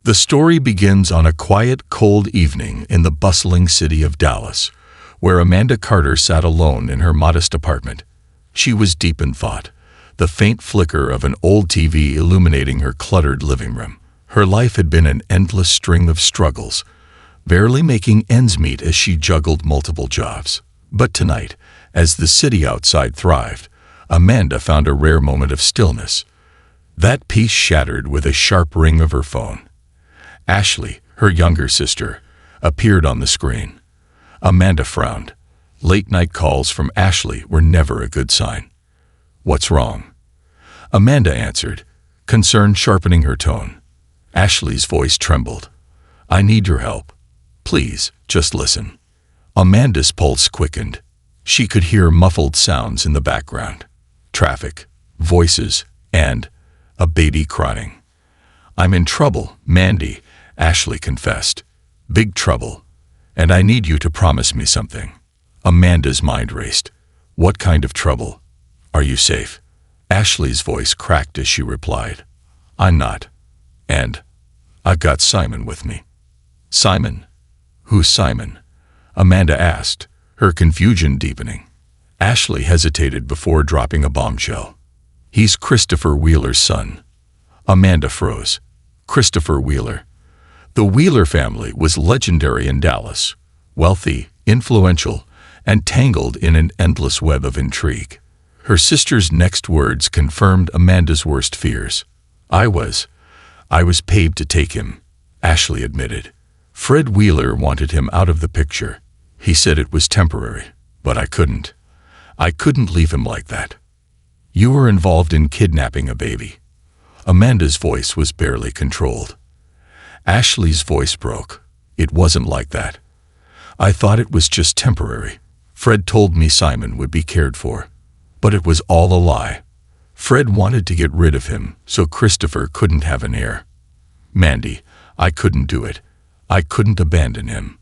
The story begins on a quiet, cold evening in the bustling city of Dallas, where Amanda Carter sat alone in her modest apartment. She was deep in thought, the faint flicker of an old TV illuminating her cluttered living room. Her life had been an endless string of struggles, barely making ends meet as she juggled multiple jobs. But tonight, as the city outside thrived, Amanda found a rare moment of stillness. That peace shattered with a sharp ring of her phone. Ashley, her younger sister, appeared on the screen. Amanda frowned. Late-night calls from Ashley were never a good sign. "What's wrong?" Amanda answered, concern sharpening her tone. Ashley's voice trembled. "I need your help. Please, just listen." Amanda's pulse quickened. She could hear muffled sounds in the background. Traffic, voices, and a baby crying. "I'm in trouble, Mandy," Ashley confessed. "Big trouble. And I need you to promise me something." Amanda's mind raced. "What kind of trouble? Are you safe?" Ashley's voice cracked as she replied, "I'm not. And I've got Simon with me." "Simon? Who's Simon?" Amanda asked, her confusion deepening. Ashley hesitated before dropping a bombshell. "He's Christopher Wheeler's son." Amanda froze. Christopher Wheeler. The Wheeler family was legendary in Dallas, wealthy, influential, and tangled in an endless web of intrigue. Her sister's next words confirmed Amanda's worst fears. I was paid to take him," Ashley admitted. "Fred Wheeler wanted him out of the picture. He said it was temporary, but I couldn't. I couldn't leave him like that." "You were involved in kidnapping a baby." Amanda's voice was barely controlled. Ashley's voice broke. "It wasn't like that. I thought it was just temporary. Fred told me Simon would be cared for. But it was all a lie. Fred wanted to get rid of him so Christopher couldn't have an heir. Mandy, I couldn't do it. I couldn't abandon him.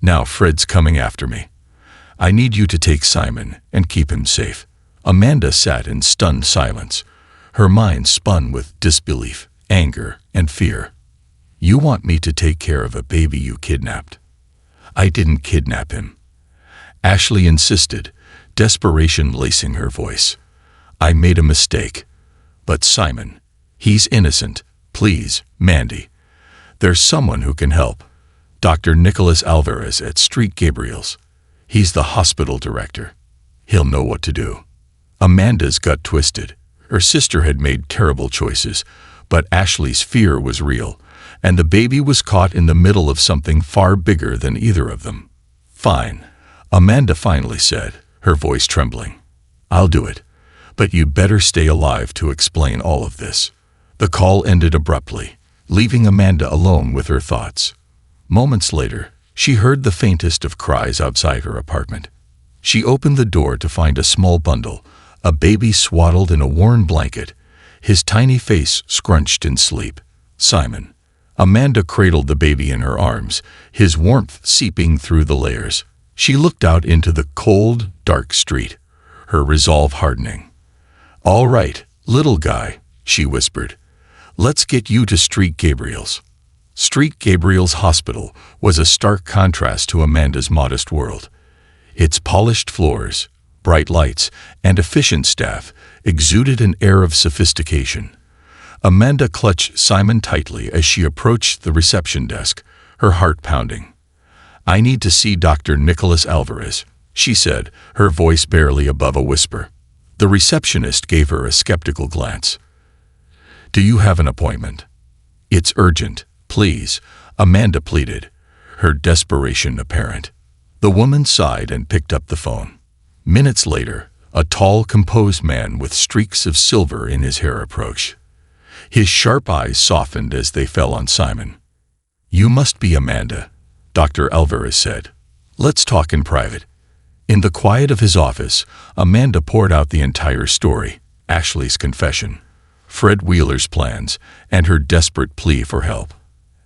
Now Fred's coming after me. I need you to take Simon and keep him safe." Amanda sat in stunned silence. Her mind spun with disbelief, anger, and fear. "You want me to take care of a baby you kidnapped?" "I didn't kidnap him," Ashley insisted, desperation lacing her voice. "I made a mistake. But Simon, he's innocent. Please, Mandy. There's someone who can help. Dr. Nicholas Alvarez at Street Gabriel's. He's the hospital director. He'll know what to do." Amanda's gut twisted. Her sister had made terrible choices, but Ashley's fear was real, and the baby was caught in the middle of something far bigger than either of them. "Fine," Amanda finally said, her voice trembling. "I'll do it, but you better stay alive to explain all of this." The call ended abruptly, leaving Amanda alone with her thoughts. Moments later, she heard the faintest of cries outside her apartment. She opened the door to find a small bundle, a baby swaddled in a worn blanket, his tiny face scrunched in sleep. Simon. Amanda cradled the baby in her arms, his warmth seeping through the layers. She looked out into the cold, dark street, her resolve hardening. "All right, little guy," she whispered. "Let's get you to Street Gabriel's." Street Gabriel's hospital was a stark contrast to Amanda's modest world. Its polished floors, bright lights, and efficient staff exuded an air of sophistication. Amanda clutched Simon tightly as she approached the reception desk, her heart pounding. "I need to see Dr. Nicholas Alvarez," she said, her voice barely above a whisper. The receptionist gave her a skeptical glance. "Do you have an appointment?" "It's urgent, please," Amanda pleaded, her desperation apparent. The woman sighed and picked up the phone. Minutes later, a tall, composed man with streaks of silver in his hair approached. His sharp eyes softened as they fell on Simon. "You must be Amanda," Dr. Alvarez said. "Let's talk in private." In the quiet of his office, Amanda poured out the entire story, Ashley's confession, Fred Wheeler's plans, and her desperate plea for help.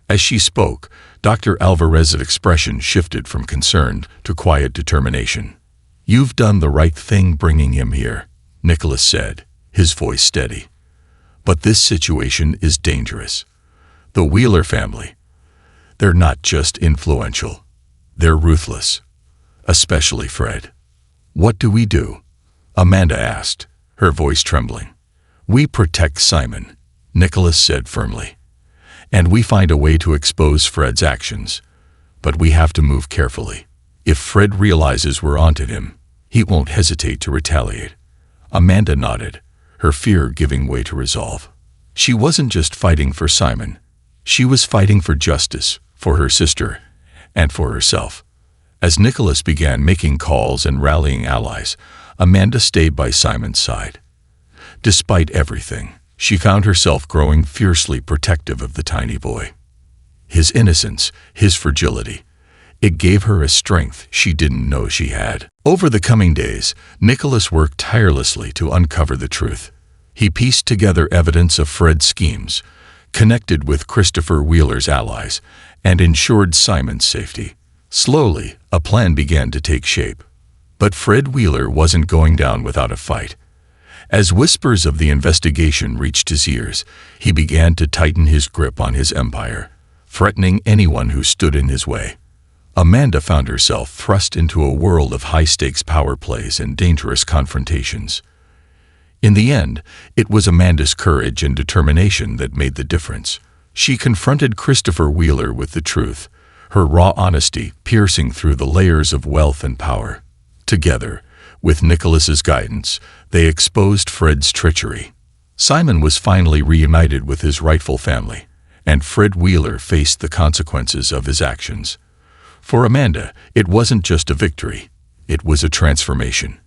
As she spoke, Dr. Alvarez's expression shifted from concern to quiet determination. "You've done the right thing bringing him here," Nicholas said, his voice steady. "But this situation is dangerous. The Wheeler family. They're not just influential. They're ruthless. Especially Fred. What do we do? Amanda asked, her voice trembling. We protect Simon, Nicholas said firmly. And we find a way to expose Fred's actions. But we have to move carefully. If Fred realizes we're onto him, he won't hesitate to retaliate. Amanda nodded, her fear giving way to resolve. She wasn't just fighting for Simon. She was fighting for justice, for her sister, and for herself. As Nicholas began making calls and rallying allies, Amanda stayed by Simon's side. Despite everything, she found herself growing fiercely protective of the tiny boy. His innocence, his fragility. It gave her a strength she didn't know she had. Over the coming days, Nicholas worked tirelessly to uncover the truth. He pieced together evidence of Fred's schemes, connected with Christopher Wheeler's allies, and ensured Simon's safety. Slowly, a plan began to take shape. But Fred Wheeler wasn't going down without a fight. As whispers of the investigation reached his ears, he began to tighten his grip on his empire, threatening anyone who stood in his way. Amanda found herself thrust into a world of high-stakes power plays and dangerous confrontations. In the end, it was Amanda's courage and determination that made the difference. She confronted Christopher Wheeler with the truth, her raw honesty piercing through the layers of wealth and power. Together, with Nicholas's guidance, they exposed Fred's treachery. Simon was finally reunited with his rightful family, and Fred Wheeler faced the consequences of his actions. For Amanda, it wasn't just a victory, it was a transformation.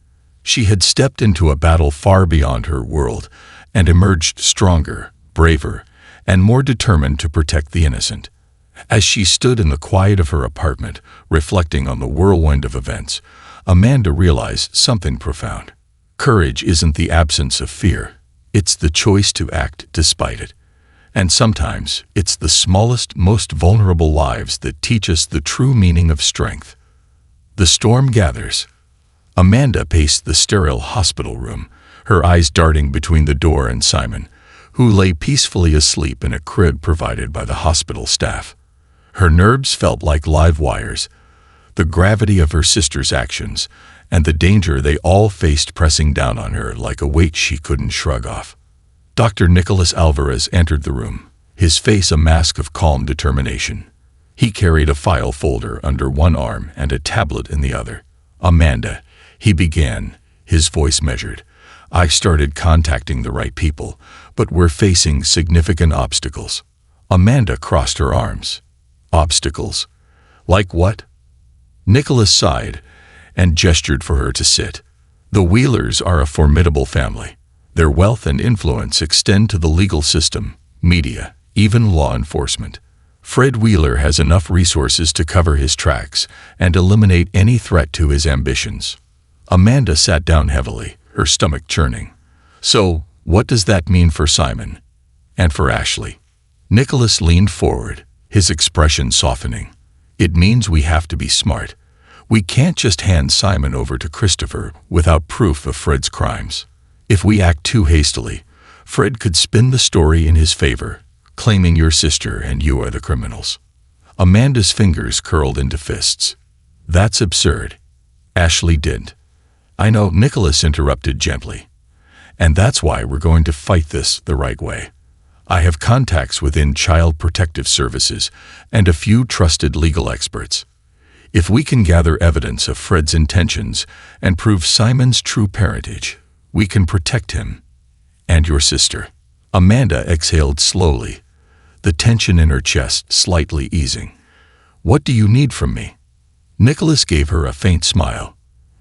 She had stepped into a battle far beyond her world and emerged stronger, braver, and more determined to protect the innocent. As she stood in the quiet of her apartment, reflecting on the whirlwind of events, Amanda realized something profound. Courage isn't the absence of fear, it's the choice to act despite it. And sometimes, it's the smallest, most vulnerable lives that teach us the true meaning of strength. The storm gathers. Amanda paced the sterile hospital room, her eyes darting between the door and Simon, who lay peacefully asleep in a crib provided by the hospital staff. Her nerves felt like live wires, the gravity of her sister's actions, and the danger they all faced pressing down on her like a weight she couldn't shrug off. Dr. Nicholas Alvarez entered the room, his face a mask of calm determination. He carried a file folder under one arm and a tablet in the other. Amanda, he began, his voice measured. I started contacting the right people, but we're facing significant obstacles. Amanda crossed her arms. Obstacles? Like what? Nicholas sighed and gestured for her to sit. The Wheelers are a formidable family. Their wealth and influence extend to the legal system, media, even law enforcement. Fred Wheeler has enough resources to cover his tracks and eliminate any threat to his ambitions. Amanda sat down heavily, her stomach churning. So, what does that mean for Simon? And for Ashley? Nicholas leaned forward, his expression softening. It means we have to be smart. We can't just hand Simon over to Christopher without proof of Fred's crimes. If we act too hastily, Fred could spin the story in his favor, claiming your sister and you are the criminals. Amanda's fingers curled into fists. That's absurd. Ashley didn't. I know, Nicholas interrupted gently. And that's why we're going to fight this the right way. I have contacts within Child Protective Services and a few trusted legal experts. If we can gather evidence of Fred's intentions and prove Simon's true parentage, we can protect him. And your sister. Amanda exhaled slowly, the tension in her chest slightly easing. What do you need from me? Nicholas gave her a faint smile.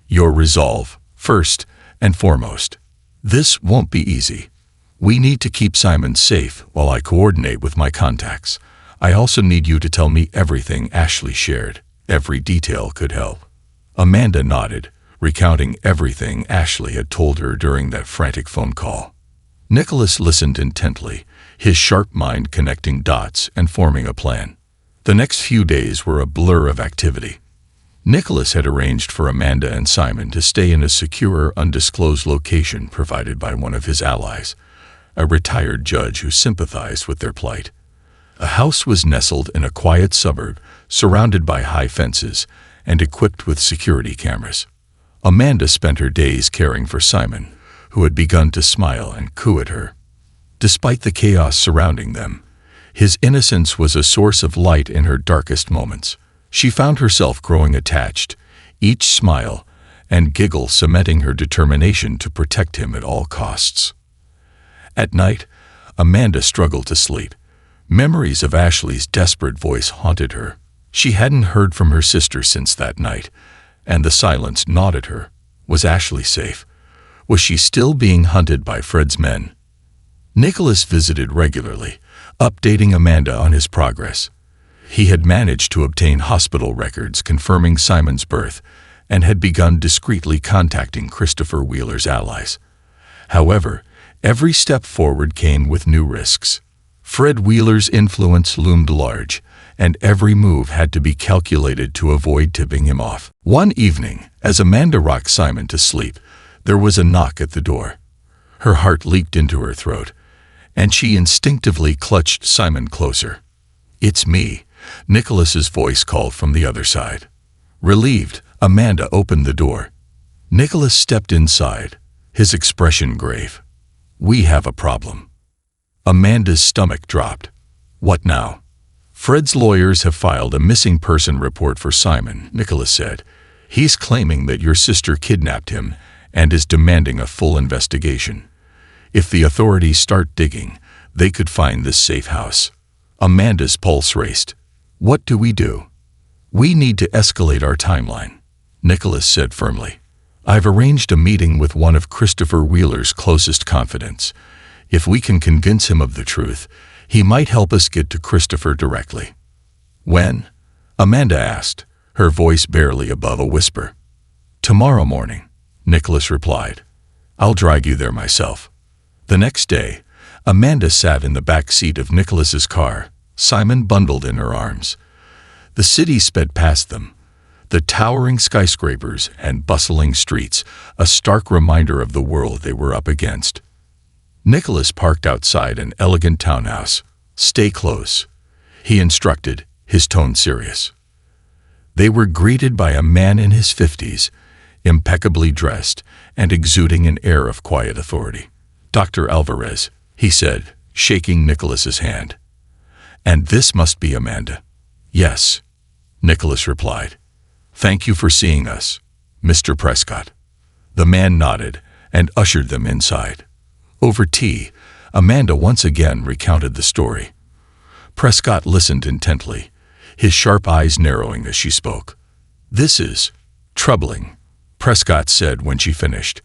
Your resolve, first and foremost. This won't be easy. We need to keep Simon safe while I coordinate with my contacts. I also need you to tell me everything Ashley shared. Every detail could help. Amanda nodded, recounting everything Ashley had told her during that frantic phone call. Nicholas listened intently, his sharp mind connecting dots and forming a plan. The next few days were a blur of activity. Nicholas had arranged for Amanda and Simon to stay in a secure, undisclosed location provided by one of his allies, a retired judge who sympathized with their plight. A house was nestled in a quiet suburb, surrounded by high fences and equipped with security cameras. Amanda spent her days caring for Simon, who had begun to smile and coo at her. Despite the chaos surrounding them, his innocence was a source of light in her darkest moments. She found herself growing attached, each smile and giggle cementing her determination to protect him at all costs. At night, Amanda struggled to sleep. Memories of Ashley's desperate voice haunted her. She hadn't heard from her sister since that night, and the silence gnawed at her. Was Ashley safe? Was she still being hunted by Fred's men? Nicholas visited regularly, updating Amanda on his progress. He had managed to obtain hospital records confirming Simon's birth and had begun discreetly contacting Christopher Wheeler's allies. However, every step forward came with new risks. Fred Wheeler's influence loomed large, and every move had to be calculated to avoid tipping him off. One evening, as Amanda rocked Simon to sleep, there was a knock at the door. Her heart leaped into her throat, and she instinctively clutched Simon closer. "It's me," Nicholas's voice called from the other side. Relieved, Amanda opened the door. Nicholas stepped inside, his expression grave. "We have a problem." Amanda's stomach dropped. "What now?" "Fred's lawyers have filed a missing person report for Simon," Nicholas said. "He's claiming that your sister kidnapped him and is demanding a full investigation. If the authorities start digging, they could find this safe house." Amanda's pulse raced. "What do we do?" "We need to escalate our timeline," Nicholas said firmly. "I've arranged a meeting with one of Christopher Wheeler's closest confidants. If we can convince him of the truth, he might help us get to Christopher directly." "When?" Amanda asked, her voice barely above a whisper. "Tomorrow morning," Nicholas replied. "I'll drag you there myself." The next day, Amanda sat in the back seat of Nicholas's car, Simon bundled in her arms. The city sped past them, the towering skyscrapers and bustling streets, a stark reminder of the world they were up against. Nicholas parked outside an elegant townhouse. "Stay close," he instructed, his tone serious. They were greeted by a man in his 50s, impeccably dressed and exuding an air of quiet authority. "Dr. Alvarez," he said, shaking Nicholas's hand. "And this must be Amanda." "Yes," Nicholas replied. "Thank you for seeing us, Mr. Prescott." The man nodded and ushered them inside. Over tea, Amanda once again recounted the story. Prescott listened intently, his sharp eyes narrowing as she spoke. "This is troubling," Prescott said when she finished.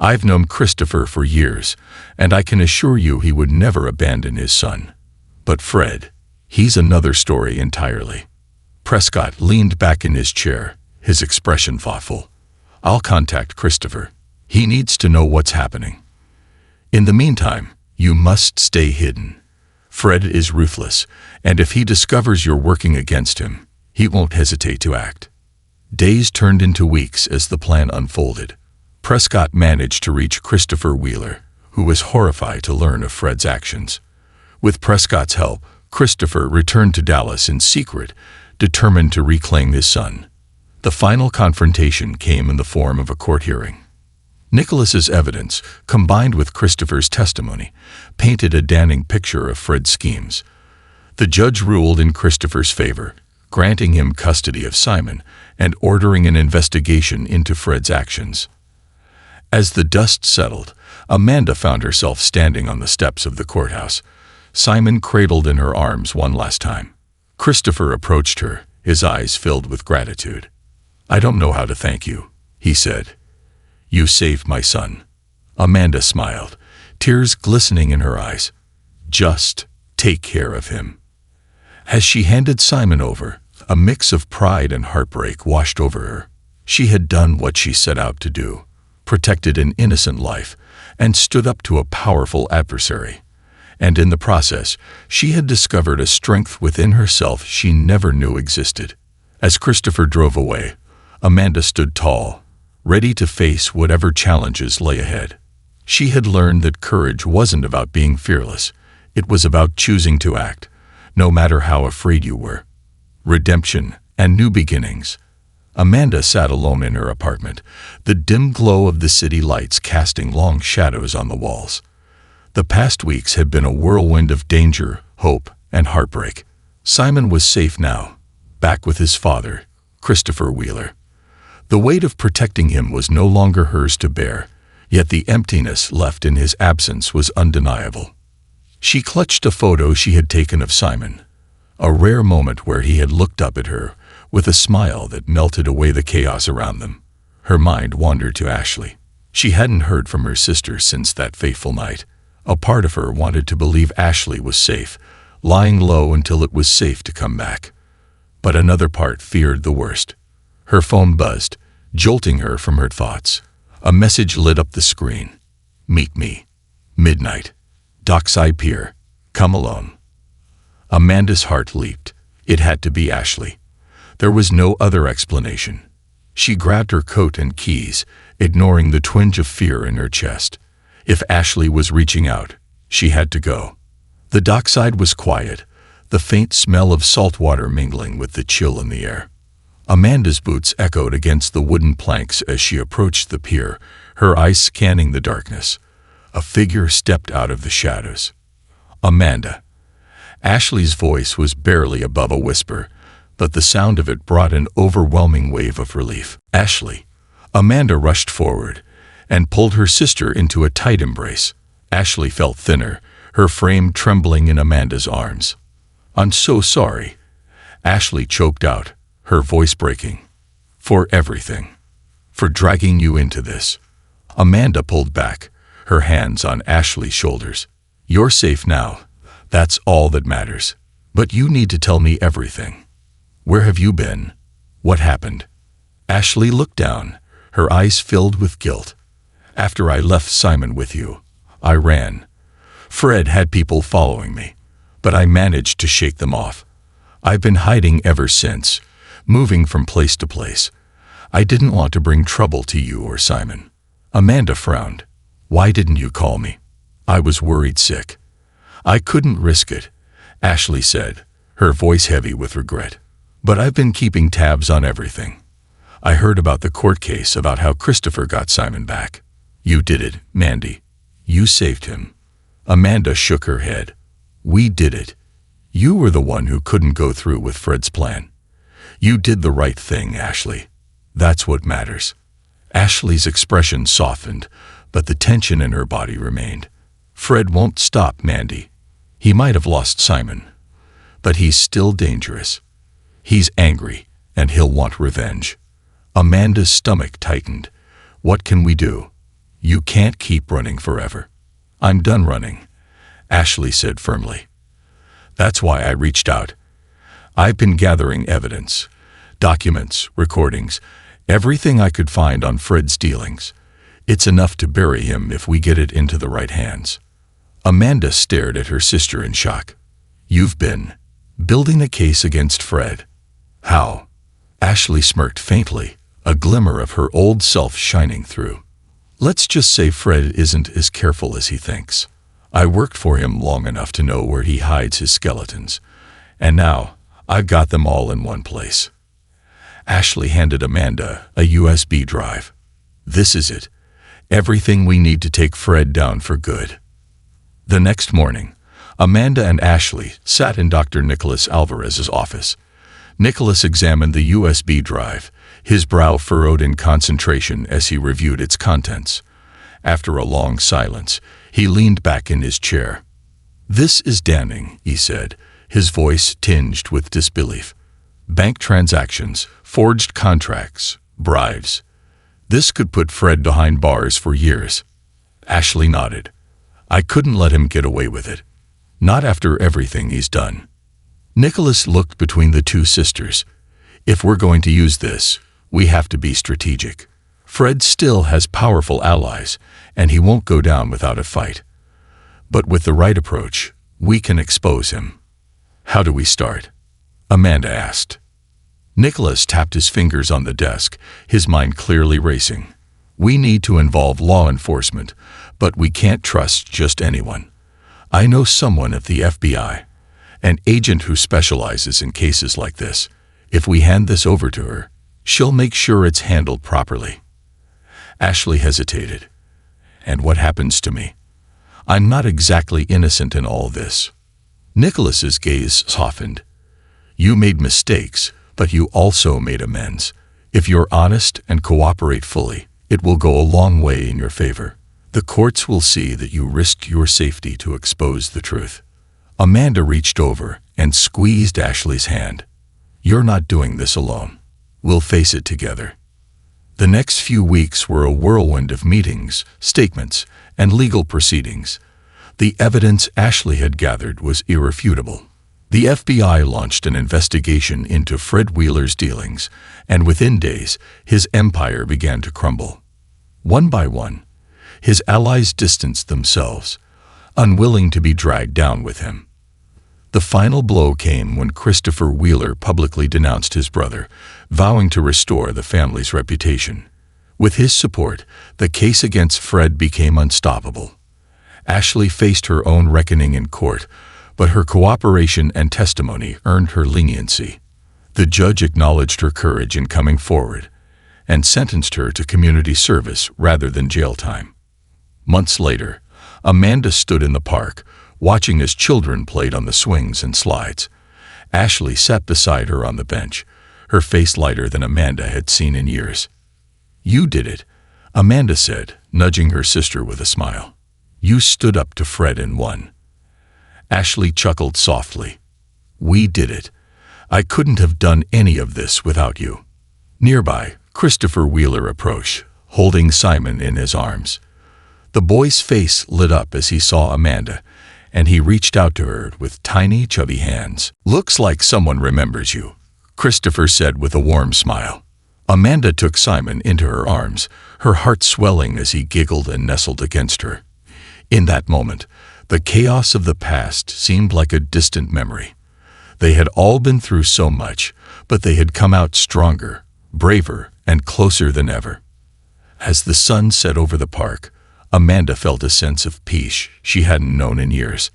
"I've known Christopher for years, and I can assure you he would never abandon his son. But Fred, he's another story entirely." Prescott leaned back in his chair, his expression thoughtful. "I'll contact Christopher. He needs to know what's happening. In the meantime, you must stay hidden. Fred is ruthless, and if he discovers you're working against him, he won't hesitate to act." Days turned into weeks as the plan unfolded. Prescott managed to reach Christopher Wheeler, who was horrified to learn of Fred's actions. With Prescott's help, Christopher returned to Dallas in secret, determined to reclaim his son. The final confrontation came in the form of a court hearing. Nicholas's evidence, combined with Christopher's testimony, painted a damning picture of Fred's schemes. The judge ruled in Christopher's favor, granting him custody of Simon and ordering an investigation into Fred's actions. As the dust settled, Amanda found herself standing on the steps of the courthouse, Simon cradled in her arms one last time. Christopher approached her, his eyes filled with gratitude. "I don't know how to thank you," he said. "You saved my son." Amanda smiled, tears glistening in her eyes. "Just take care of him." As she handed Simon over, a mix of pride and heartbreak washed over her. She had done what she set out to do, protected an innocent life, and stood up to a powerful adversary. And in the process, she had discovered a strength within herself she never knew existed. As Christopher drove away, Amanda stood tall, ready to face whatever challenges lay ahead. She had learned that courage wasn't about being fearless. It was about choosing to act, no matter how afraid you were. Redemption and new beginnings. Amanda sat alone in her apartment, the dim glow of the city lights casting long shadows on the walls. The past weeks had been a whirlwind of danger, hope, and heartbreak. Simon was safe now, back with his father, Christopher Wheeler. The weight of protecting him was no longer hers to bear, yet the emptiness left in his absence was undeniable. She clutched a photo she had taken of Simon, a rare moment where he had looked up at her with a smile that melted away the chaos around them. Her mind wandered to Ashley. She hadn't heard from her sister since that fateful night. A part of her wanted to believe Ashley was safe, lying low until it was safe to come back. But another part feared the worst. Her phone buzzed, jolting her from her thoughts. A message lit up the screen. "Meet me. Midnight. Dockside Pier. Come alone." Amanda's heart leaped. It had to be Ashley. There was no other explanation. She grabbed her coat and keys, ignoring the twinge of fear in her chest. If Ashley was reaching out, she had to go. The dockside was quiet, the faint smell of salt water mingling with the chill in the air. Amanda's boots echoed against the wooden planks as she approached the pier, her eyes scanning the darkness. A figure stepped out of the shadows. "Amanda." Ashley's voice was barely above a whisper, but the sound of it brought an overwhelming wave of relief. "Ashley." Amanda rushed forward and pulled her sister into a tight embrace. Ashley felt thinner, her frame trembling in Amanda's arms. "I'm so sorry," Ashley choked out, her voice breaking. "For everything. For dragging you into this." Amanda pulled back, her hands on Ashley's shoulders. "You're safe now. That's all that matters. But you need to tell me everything. Where have you been? What happened?" Ashley looked down, her eyes filled with guilt. "After I left Simon with you, I ran. Fred had people following me, but I managed to shake them off. I've been hiding ever since, moving from place to place. I didn't want to bring trouble to you or Simon." Amanda frowned. "Why didn't you call me?" "I was worried sick. I couldn't risk it," Ashley said, her voice heavy with regret. "But I've been keeping tabs on everything. I heard about the court case, about how Christopher got Simon back. You did it, Mandy. You saved him." Amanda shook her head. "We did it. You were the one who couldn't go through with Fred's plan. You did the right thing, Ashley. That's what matters." Ashley's expression softened, but the tension in her body remained. "Fred won't stop, Mandy. He might have lost Simon, but he's still dangerous. He's angry, and he'll want revenge." Amanda's stomach tightened. "What can we do? You can't keep running forever." "I'm done running," Ashley said firmly. "That's why I reached out. I've been gathering evidence, documents, recordings, everything I could find on Fred's dealings. It's enough to bury him if we get it into the right hands." Amanda stared at her sister in shock. "You've been building a case against Fred. How?" Ashley smirked faintly, a glimmer of her old self shining through. "Let's just say Fred isn't as careful as he thinks. I worked for him long enough to know where he hides his skeletons, and now I've got them all in one place." Ashley handed Amanda a USB drive. "This is it. Everything we need to take Fred down for good." The next morning, Amanda and Ashley sat in Dr. Nicholas Alvarez's office. Nicholas examined the USB drive, his brow furrowed in concentration as he reviewed its contents. After a long silence, he leaned back in his chair. "This is damning," he said, his voice tinged with disbelief. "Bank transactions, forged contracts, bribes. This could put Fred behind bars for years." Ashley nodded. "I couldn't let him get away with it. Not after everything he's done." Nicholas looked between the two sisters. "If we're going to use this, we have to be strategic. Fred still has powerful allies, and he won't go down without a fight. But with the right approach, we can expose him." "How do we start?" Amanda asked. Nicholas tapped his fingers on the desk, his mind clearly racing. "We need to involve law enforcement, but we can't trust just anyone. I know someone at the FBI, An agent who specializes in cases like this. If we hand this over to her, she'll make sure it's handled properly." Ashley hesitated. "And what happens to me? I'm not exactly innocent in all this." Nicholas's gaze softened. "You made mistakes, but you also made amends. If you're honest and cooperate fully, it will go a long way in your favor. The courts will see that you risked your safety to expose the truth." Amanda reached over and squeezed Ashley's hand. "You're not doing this alone. We'll face it together." The next few weeks were a whirlwind of meetings, statements, and legal proceedings. The evidence Ashley had gathered was irrefutable. The FBI launched an investigation into Fred Wheeler's dealings, and within days, his empire began to crumble. One by one, his allies distanced themselves, unwilling to be dragged down with him. The final blow came when Christopher Wheeler publicly denounced his brother, vowing to restore the family's reputation. With his support, the case against Fred became unstoppable. Ashley faced her own reckoning in court, but her cooperation and testimony earned her leniency. The judge acknowledged her courage in coming forward and sentenced her to community service rather than jail time. Months later, Amanda stood in the park, watching as children played on the swings and slides. Ashley sat beside her on the bench, her face lighter than Amanda had seen in years. "You did it," Amanda said, nudging her sister with a smile. "You stood up to Fred and won." Ashley chuckled softly. "We did it. I couldn't have done any of this without you." Nearby, Christopher Wheeler approached, holding Simon in his arms. The boy's face lit up as he saw Amanda, and he reached out to her with tiny, chubby hands. "Looks like someone remembers you," Christopher said with a warm smile. Amanda took Simon into her arms, her heart swelling as he giggled and nestled against her. In that moment, the chaos of the past seemed like a distant memory. They had all been through so much, but they had come out stronger, braver, and closer than ever. As the sun set over the park, Amanda felt a sense of peace she hadn't known in years.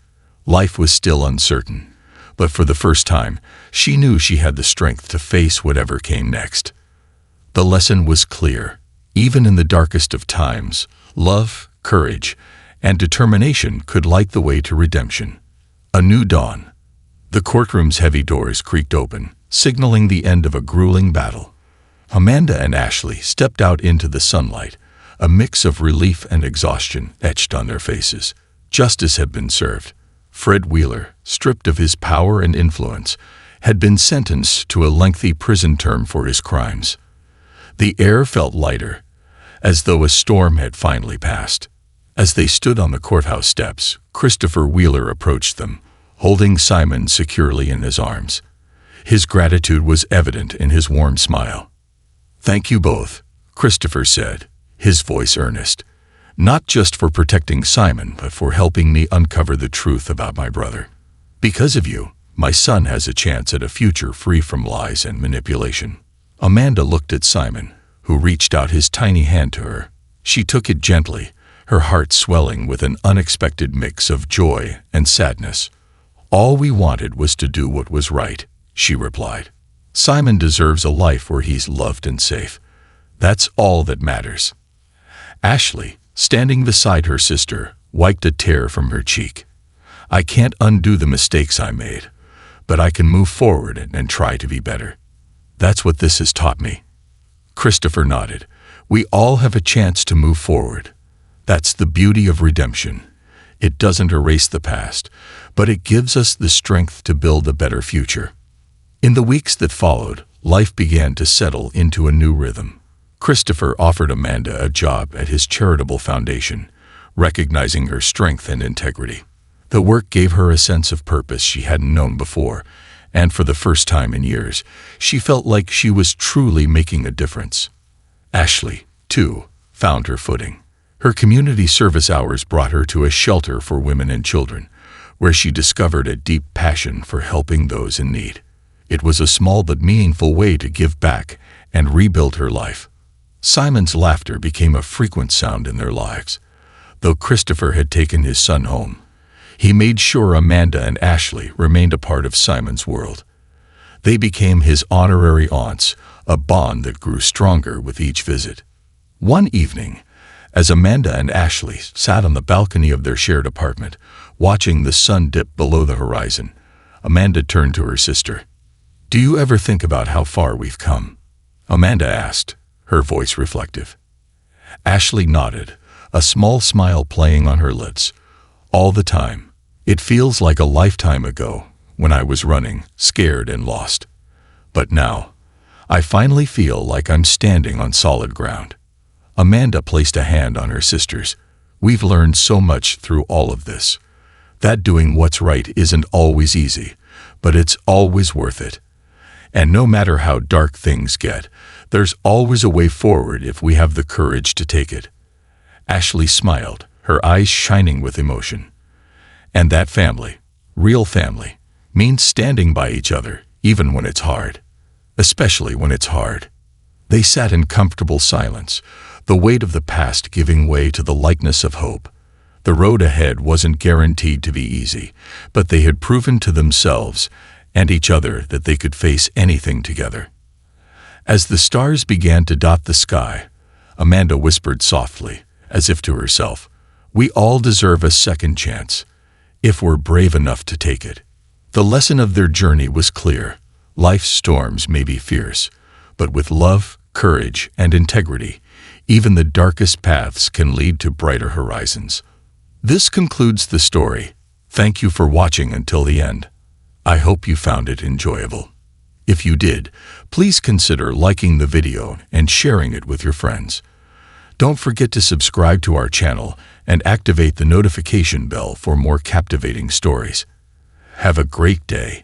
Life was still uncertain, but for the first time, she knew she had the strength to face whatever came next. The lesson was clear. Even in the darkest of times, love, courage, and determination could light the way to redemption. A new dawn. The courtroom's heavy doors creaked open, signaling the end of a grueling battle. Amanda and Ashley stepped out into the sunlight, a mix of relief and exhaustion etched on their faces. Justice had been served. Fred Wheeler, stripped of his power and influence, had been sentenced to a lengthy prison term for his crimes. The air felt lighter, as though a storm had finally passed. As they stood on the courthouse steps, Christopher Wheeler approached them, holding Simon securely in his arms. His gratitude was evident in his warm smile. "Thank you both," Christopher said, his voice earnest. "Not just for protecting Simon, but for helping me uncover the truth about my brother. Because of you, my son has a chance at a future free from lies and manipulation." Amanda looked at Simon, who reached out his tiny hand to her. She took it gently, her heart swelling with an unexpected mix of joy and sadness. "All we wanted was to do what was right," she replied. "Simon deserves a life where he's loved and safe. That's all that matters." Ashley, standing beside her sister, wiped a tear from her cheek. "I can't undo the mistakes I made, but I can move forward and try to be better. That's what this has taught me." Christopher nodded. "We all have a chance to move forward. That's the beauty of redemption. It doesn't erase the past, but it gives us the strength to build a better future." In the weeks that followed, life began to settle into a new rhythm. Christopher offered Amanda a job at his charitable foundation, recognizing her strength and integrity. The work gave her a sense of purpose she hadn't known before, and for the first time in years, she felt like she was truly making a difference. Ashley, too, found her footing. Her community service hours brought her to a shelter for women and children, where she discovered a deep passion for helping those in need. It was a small but meaningful way to give back and rebuild her life. Simon's laughter became a frequent sound in their lives. Though Christopher had taken his son home, He made sure Amanda and Ashley remained a part of Simon's world. They became his honorary aunts, a bond that grew stronger with each visit. One evening, as Amanda and Ashley sat on the balcony of their shared apartment, watching the sun dip below the horizon, Amanda turned to her sister. "Do you ever think about how far we've come?" Amanda asked, her voice reflective. Ashley nodded, a small smile playing on her lips. "All the time. It feels like a lifetime ago, when I was running, scared and lost. But now, I finally feel like I'm standing on solid ground." Amanda placed a hand on her sister's. "We've learned so much through all of this. That doing what's right isn't always easy, but it's always worth it. And no matter how dark things get, there's always a way forward if we have the courage to take it." Ashley smiled, her eyes shining with emotion. "And that family, real family, means standing by each other, even when it's hard. Especially when it's hard." They sat in comfortable silence, the weight of the past giving way to the lightness of hope. The road ahead wasn't guaranteed to be easy, but they had proven to themselves and each other that they could face anything together. As the stars began to dot the sky, Amanda whispered softly, as if to herself, "We all deserve a second chance, if we're brave enough to take it." The lesson of their journey was clear. Life's storms may be fierce, but with love, courage, and integrity, even the darkest paths can lead to brighter horizons. This concludes the story. Thank you for watching until the end. I hope you found it enjoyable. If you did, please consider liking the video and sharing it with your friends. Don't forget to subscribe to our channel and activate the notification bell for more captivating stories. Have a great day.